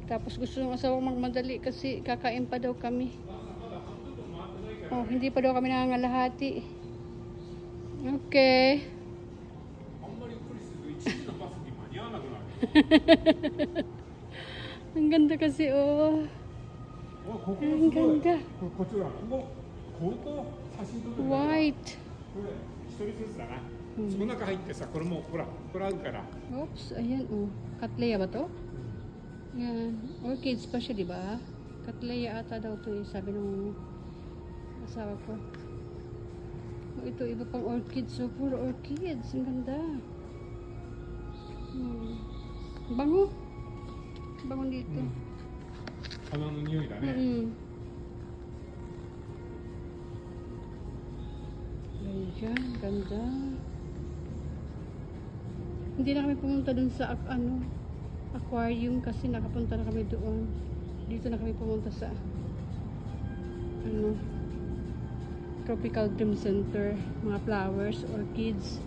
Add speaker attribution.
Speaker 1: Tapos gusto ng asawang magmadali kasi kakain pa daw kami. Oh, hindi pa daw kami nangangalahati. Okay. Ang ganda kasi, oh. Ang ganda. White. Oops, ayan, oh. Cattleya ba to? Yan. Orchids pa siya, di ba? Cattleya ata daw to, eh, sabi nung asawa ko. Oh, ito, iba pang orchids. So, puro orchids. Ang ganda. Bango. Bango dito.
Speaker 2: 花の匂いだね。
Speaker 1: Ayan, ganda. Hindi na kami pumunta dun sa aquarium kasi nakapunta na kami doon. Dito na kami pumunta sa Tropical Dream Center, mga flowers, orchids.